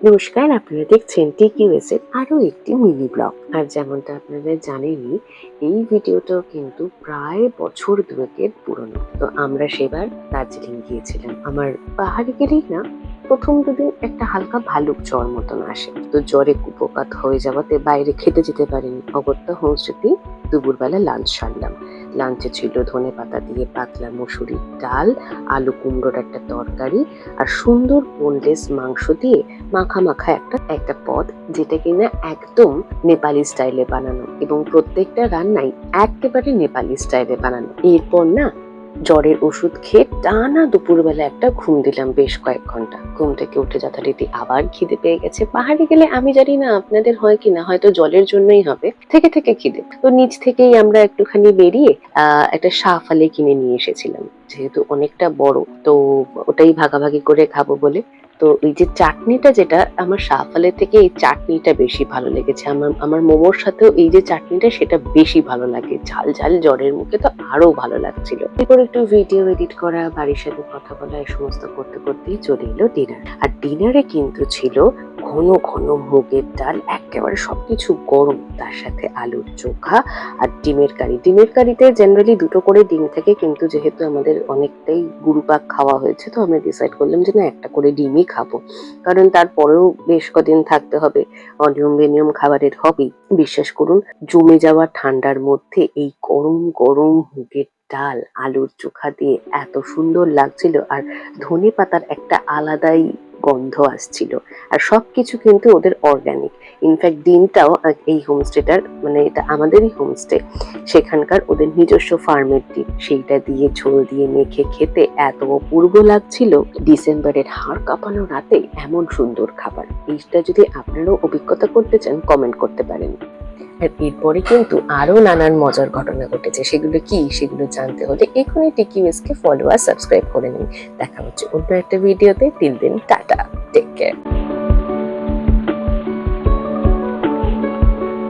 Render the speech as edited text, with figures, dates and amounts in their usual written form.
নমস্কার, আপনারা দেখছেন টিকিউএস এর আরো একটি মিনি ব্লগ। আর যেমনটা আপনারা জানেনই, এই ভিডিওটা কিন্তু প্রায় বছর দুয়েকের পুরনো। তো আমরা সেবার দার্জিলিং গিয়েছিলাম। আমার পাহাড়ে গেলেই না প্রথম দুদিন একটা হালকা ভালুক জ্বর মতন আসে। তো জ্বরে কুপোকাত হয়ে যাওয়াতে বাইরে খেতে যেতে পারিনি। অগত্যা হোমস্টেতেই দুপুরবেলা লাঞ্চ সারলাম। লাঞ্চে ছিল ধনেপাতা দিয়ে পাতলা মসুরির ডাল, আলু কুমড়োর একটা তরকারি আর সুন্দর বোনলেস মাংস দিয়ে মাখা মাখা একটা পদ, যেটা কিনা একদম নেপালি স্টাইলে বানানো এবং প্রত্যেকটা রান্নাই একেবারে নেপালি স্টাইলে বানানো। এরপর না জ্বরের ওষুধ খেয়ে টানা দুপুরবেলা একটা ঘুম দিলাম বেশ কয়েক ঘন্টা। ঘুম থেকে উঠে যথারীতি আবার খিদে পেয়ে গেছে। পাহাড়ে গেলে আমি জানি না আপনাদের হয় কিনা, হয়তো জলের জন্যই হবে, থেকে থেকে খিদে। তো নিচ থেকেই আমরা একটুখানি বেরিয়ে একটা শাহফালি কিনে নিয়ে এসেছিলাম, যেহেতু অনেকটা বড়, তো ওটাই ভাগাভাগি করে খাবো বলে। তো এই যে চাটনিটা, যেটা আমার শাহফালের থেকে এই চাটনিটা বেশি ভালো লেগেছে। আমার মোমোর সাথেও এই যে চাটনিটা, সেটা বেশি ভালো লাগে। ঝাল ঝাল জ্বরের মুখে তো আরো ভালো লাগছিল। এরপর একটু ভিডিও এডিট করা, বাড়ির সাথে কথা বলা, এই সমস্ত করতে করতেই চলে এলো ডিনার। আর ডিনারে কিন্তু ছিল ঘন ঘন মুগের ডাল, একেবারে সবকিছু গরম, তার সাথে আলুর চোখা আর ডিমের কারি। ডিমের কারিতে জেনারেলি দুটো করে ডিম থাকে, কিন্তু যেহেতু আমাদের অনেকটাই গুরুপাক খাওয়া হয়েছে, তো আমি ডিসাইড করলাম যে না, একটা করে ডিমই খাবো, কারণ তারপরেও বেশ কদিন থাকতে হবে, অনিয়ম বেনিয়ম খাবারের হবেই। বিশ্বাস করুন, জমে যাওয়া ঠান্ডার মধ্যে এই গরম গরম মুগের ডাল আলুর চোখা দিয়ে এত সুন্দর লাগছিল, আর ধনে পাতার একটা আলাদাই গন্ধ আসছিল। আর সবকিছু কিন্তু ওদের অর্গানিক। ইনফ্যাক্ট ডিমটাও এই হোমস্টেটার, মানে এটা আমাদেরই হোমস্টে, সেখানকার ওদের নিজস্ব ফার্মের ডিম, সেইটা দিয়ে ঝোল দিয়ে মেখে খেতে এত অপূর্ব লাগছিল। ডিসেম্বরের হাড় কাঁপানো রাতে এমন সুন্দর খাবার, এইটা যদি আপনারাও অভিজ্ঞতা করতে চান, কমেন্ট করতে পারেন। আর এরপরে কিন্তু আরো নানান মজার ঘটনা ঘটেছে। সেগুলো জানতে হলে এখনই টিকিউএস কে ফলো আর সাবস্ক্রাইব করে নিন। দেখা হচ্ছে অন্য একটা ভিডিওতে। Till then, tata, take care.